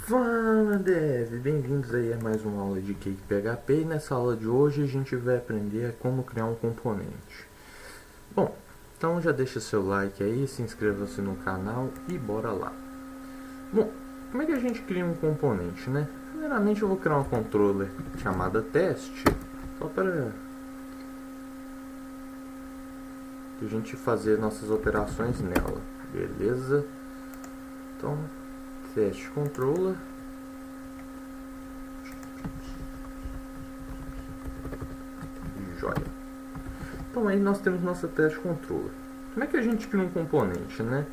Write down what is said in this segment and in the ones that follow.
Fala Dev, bem-vindos aí a mais uma aula de Cake PHP e nessa aula de hoje a gente vai aprender como criar um componente. Bom, então já deixa seu like aí, se inscreva-se no canal e bora lá. Bom, como é que a gente cria um componente, né? Primeiramente eu vou criar um controller chamada teste, só para a gente fazer nossas operações nela, beleza? Então, teste controller. Joia. Então aí nós temos nossa teste controller. Como é que a gente cria um componente, né?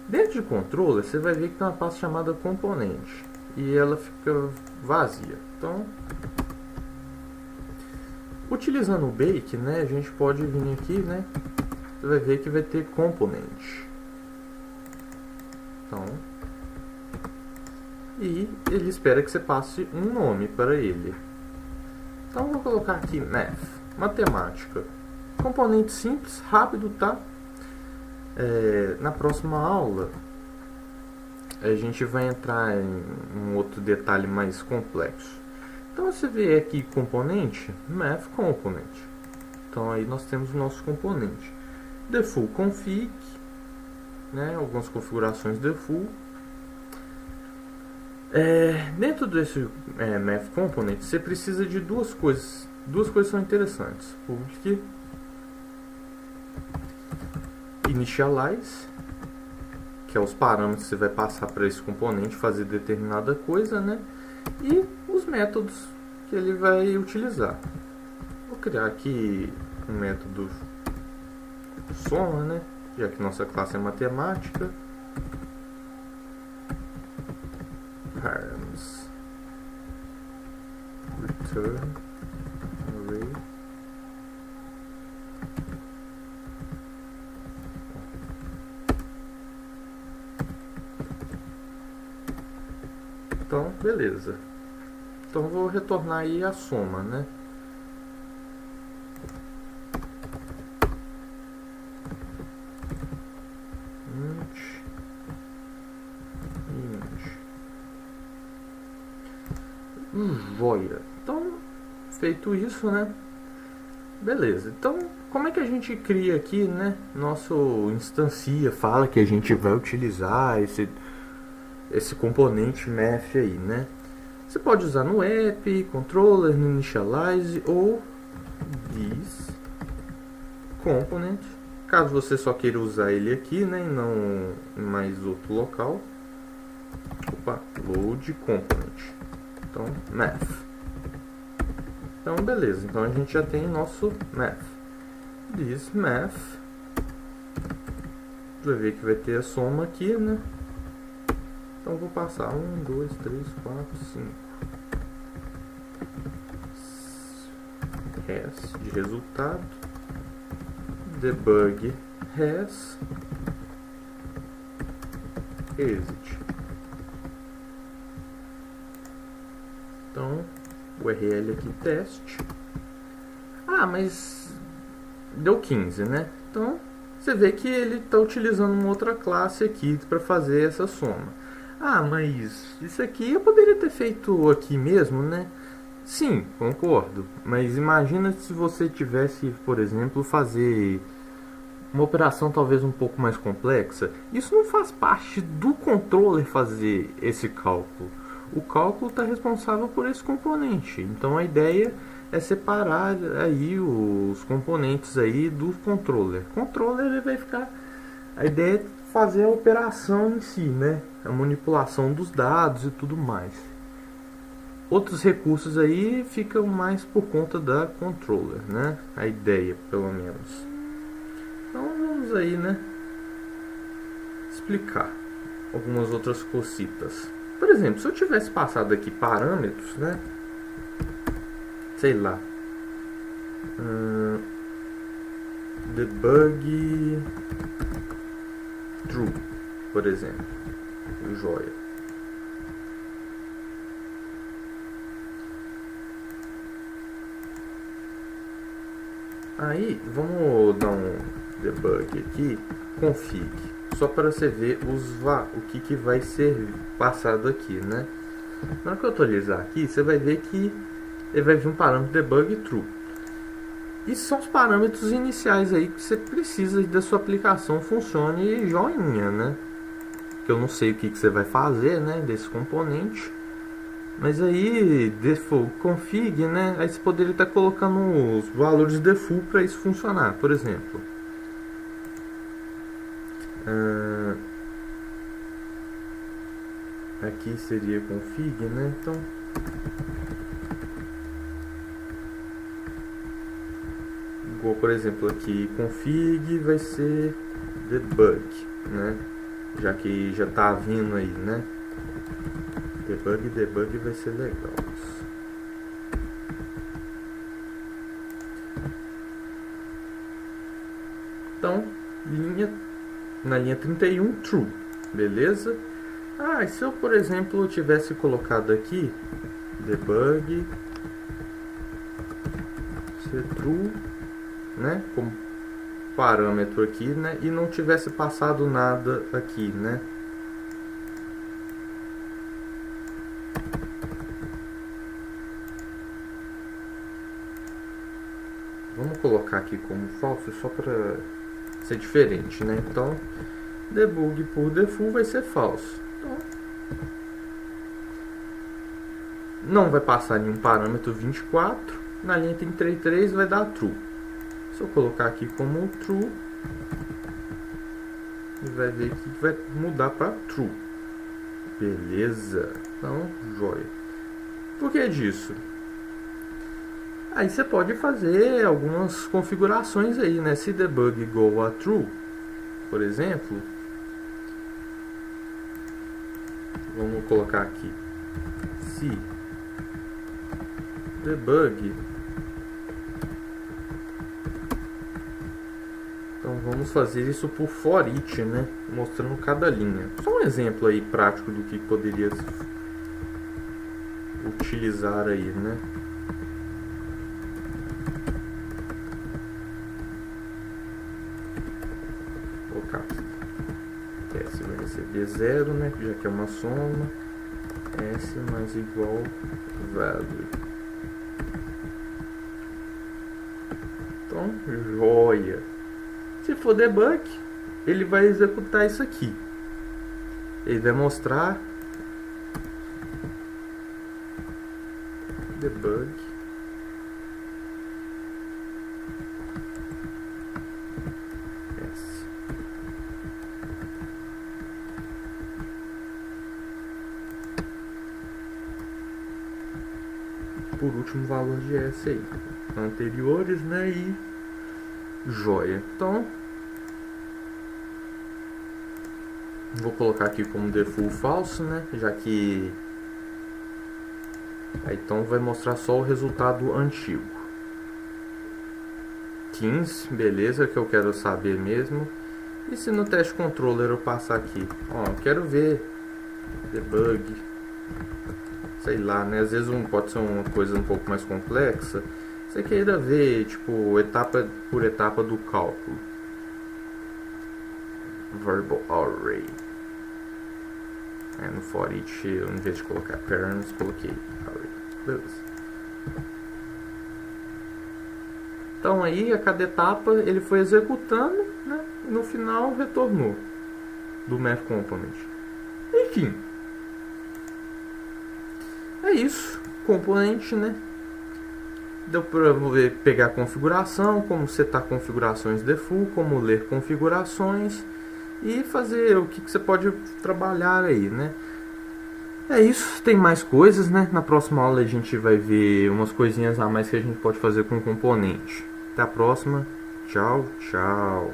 Dentro de controller você vai ver que tem uma pasta chamada componente e ela fica vazia. Então, utilizando o bake, né, a gente pode vir aqui, né? Você vai ver que vai ter componente. Então, e ele espera que você passe um nome para ele. Então vou colocar aqui math, matemática. Componente simples, rápido, tá? Na próxima aula a gente vai entrar em um outro detalhe mais complexo. Então você vê aqui componente, math component. Então aí nós temos o nosso componente. Default config, né? Algumas configurações default. Dentro desse math component você precisa de duas coisas. Duas coisas são interessantes. Public initialize, que é os parâmetros que você vai passar para esse componente fazer determinada coisa, né? E os métodos que ele vai utilizar. Vou criar aqui um método soma, né? Já que nossa classe é matemática. Params return array. Então, beleza. Então vou retornar aí a soma, né? Joia. Então, feito isso, né? Beleza. Então, como é que a gente cria aqui, né? Nosso instancia fala que a gente vai utilizar esse componente math aí, né? Você pode usar no app, controller, no initialize ou this component. Caso você só queira usar ele aqui, né? E não em mais outro local. Opa, load component. Então, math. Então, beleza. Então, a gente já tem nosso math. This math. Vai ver que vai ter a soma aqui, né? Então, vou passar 1, 2, 3, 4, 5. Has de resultado. Debug has. Exit. Então, URL aqui, teste. Ah, mas deu 15, né? Então, você vê que ele está utilizando uma outra classe aqui para fazer essa soma. Ah, mas isso aqui eu poderia ter feito aqui mesmo, né? Sim, concordo. Mas imagina se você tivesse, por exemplo, fazer uma operação talvez um pouco mais complexa. Isso não faz parte do controller fazer esse cálculo. O cálculo está responsável por esse componente. Então a ideia é separar aí os componentes aí do controller. O controller ele vai ficar. A ideia é fazer a operação em si, né? A manipulação dos dados e tudo mais. Outros recursos aí ficam mais por conta da controller, né? A ideia, pelo menos. Então vamos aí, né? Explicar algumas outras cositas. Por exemplo, se eu tivesse passado aqui parâmetros, né? Sei lá. Debug true, por exemplo. Joia. Aí, vamos dar um debug aqui. config, só para você ver o que vai ser passado aqui, né? Na hora que eu atualizar aqui, você vai ver que ele vai vir um parâmetro debug true. E são os parâmetros iniciais aí que você precisa da sua aplicação funcione joinha, né? Que eu não sei o que você vai fazer, né, desse componente. Mas aí, default config, né, aí você poderia estar colocando os valores default para isso funcionar. Por exemplo, aqui seria config, né, então igual, por exemplo, aqui config vai ser debug, né, já que já tá vindo aí, né, debug vai ser legal. Então, na linha 31, true, beleza? Ah, e se eu, por exemplo, tivesse colocado aqui debug ser true, né, como parâmetro aqui, né, e não tivesse passado nada aqui, né? Vamos colocar aqui como falso só para ser diferente, né? Então, debug por default vai ser falso. Então, não vai passar nenhum parâmetro 24. Na linha 33 vai dar true. Se eu colocar aqui como true, ele vai ver que vai mudar para true. Beleza? Então, joia. Por que disso? Aí você pode fazer algumas configurações aí, né? Se debug go a true, por exemplo, vamos colocar aqui, se debug, então vamos fazer isso por for each, né? Mostrando cada linha. Só um exemplo aí prático do que poderia utilizar aí, né? S vai receber 0, né, já que é uma soma, S mais igual value. Então, joia. Se for debug, ele vai executar isso aqui. Ele vai mostrar debug S. Por último, valor de S aí, anteriores, né, e joia. Então, vou colocar aqui como default falso, né, já que aí, então vai mostrar só o resultado antigo. 15, beleza, que eu quero saber mesmo. E se no teste controller eu passar aqui, ó, quero ver debug, sei lá, né? Às vezes pode ser uma coisa um pouco mais complexa. Você queira ver, tipo, etapa por etapa do cálculo. Verbal array. No for each, em vez de colocar parents, coloquei array. Beleza. Então aí, a cada etapa, ele foi executando, né? E no final retornou do math component. Enfim. É isso, componente, né? Deu para pegar a configuração, como setar configurações default, como ler configurações e fazer o que você pode trabalhar aí, né? É isso, tem mais coisas, né? Na próxima aula a gente vai ver umas coisinhas a mais que a gente pode fazer com o componente. Até a próxima, tchau, tchau.